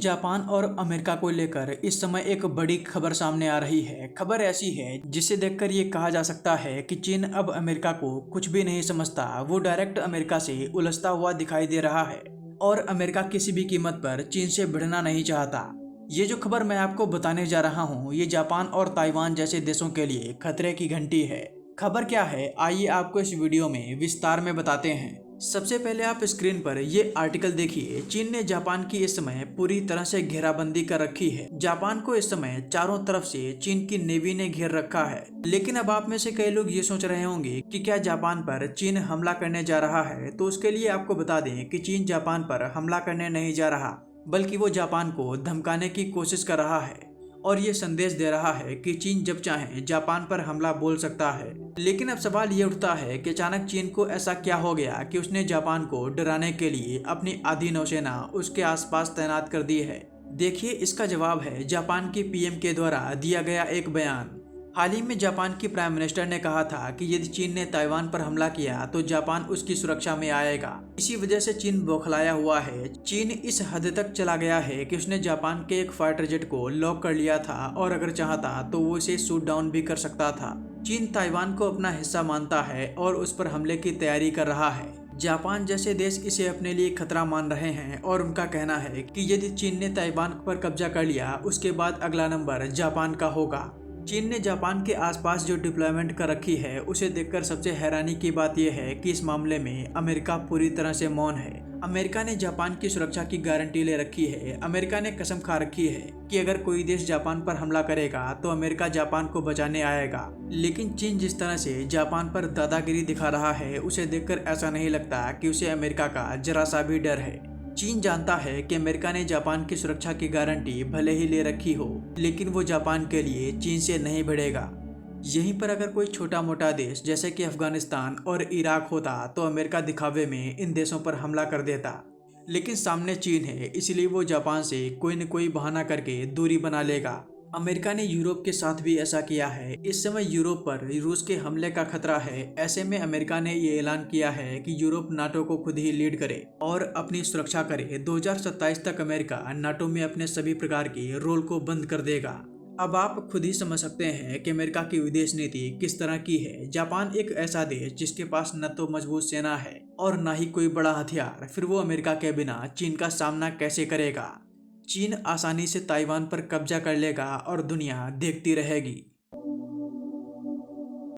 Japan और America को लेकर इस समय एक बड़ी खबर सामने आ रही है। खबर ऐसी है जिसे देखकर ये कहा जा सकता है कि चीन अब अमेरिका को कुछ भी नहीं समझता। वो डायरेक्ट अमेरिका से उलझता हुआ दिखाई दे रहा है और अमेरिका किसी भी कीमत पर चीन से भिड़ना नहीं चाहता। ये जो खबर मैं आपको बताने जा रहा हूँ, ये जापान और ताइवान जैसे देशों के लिए खतरे की घंटी है। खबर क्या है, आइए आपको इस वीडियो में विस्तार में बताते हैं। सबसे पहले आप स्क्रीन पर ये आर्टिकल देखिए। चीन ने जापान की इस समय पूरी तरह से घेराबंदी कर रखी है। जापान को इस समय चारों तरफ से चीन की नेवी ने घेर रखा है। लेकिन अब आप में से कई लोग ये सोच रहे होंगे कि क्या जापान पर चीन हमला करने जा रहा है। तो उसके लिए आपको बता दें कि चीन जापान पर हमला करने नहीं जा रहा, बल्कि वो जापान को धमकाने की कोशिश कर रहा है और ये संदेश दे रहा है कि चीन जब चाहे जापान पर हमला बोल सकता है। लेकिन अब सवाल ये उठता है कि अचानक चीन को ऐसा क्या हो गया कि उसने जापान को डराने के लिए अपनी आधी नौसेना उसके आसपास तैनात कर दी है। देखिए, इसका जवाब है जापान की पीएम के द्वारा दिया गया एक बयान। हाल ही में जापान की प्राइम मिनिस्टर ने कहा था कि यदि चीन ने ताइवान पर हमला किया तो जापान उसकी सुरक्षा में आएगा। इसी वजह से चीन बौखलाया हुआ है। चीन इस हद तक चला गया है कि उसने जापान के एक फाइटर जेट को लॉक कर लिया था और अगर चाहता तो वो इसे शूट डाउन भी कर सकता था। चीन ताइवान को अपना हिस्सा मानता है और उस पर हमले की तैयारी कर रहा है। जापान जैसे देश इसे अपने लिए खतरा मान रहे हैं और उनका कहना है कि यदि चीन ने ताइवान पर कब्जा कर लिया, उसके बाद अगला नंबर जापान का होगा। चीन ने जापान के आसपास जो डिप्लॉयमेंट कर रखी है, उसे देखकर सबसे हैरानी की बात यह है कि इस मामले में अमेरिका पूरी तरह से मौन है। अमेरिका ने जापान की सुरक्षा की गारंटी ले रखी है। अमेरिका ने कसम खा रखी है कि अगर कोई देश जापान पर हमला करेगा तो अमेरिका जापान को बचाने आएगा। लेकिन चीन जिस तरह से जापान पर दादागिरी दिखा रहा है, उसे देखकर ऐसा नहीं लगता कि उसे अमेरिका का जरा सा भी डर है। चीन जानता है कि अमेरिका ने जापान की सुरक्षा की गारंटी भले ही ले रखी हो, लेकिन वो जापान के लिए चीन से नहीं भिड़ेगा। यहीं पर अगर कोई छोटा मोटा देश जैसे कि अफगानिस्तान और इराक होता तो अमेरिका दिखावे में इन देशों पर हमला कर देता। लेकिन सामने चीन है, इसलिए वो जापान से कोई न कोई बहाना करके दूरी बना लेगा। अमेरिका ने यूरोप के साथ भी ऐसा किया है। इस समय यूरोप पर रूस के हमले का खतरा है। ऐसे में अमेरिका ने ये ऐलान किया है कि यूरोप नाटो को खुद ही लीड करे और अपनी सुरक्षा करे। 2027 तक अमेरिका नाटो में अपने सभी प्रकार की रोल को बंद कर देगा। अब आप खुद ही समझ सकते हैं कि अमेरिका की विदेश नीति किस तरह की है। जापान एक ऐसा देश जिसके पास न तो मजबूत सेना है और न ही कोई बड़ा हथियार, फिर वो अमेरिका के बिना चीन का सामना कैसे करेगा। चीन आसानी से ताइवान पर कब्जा कर लेगा और दुनिया देखती रहेगी।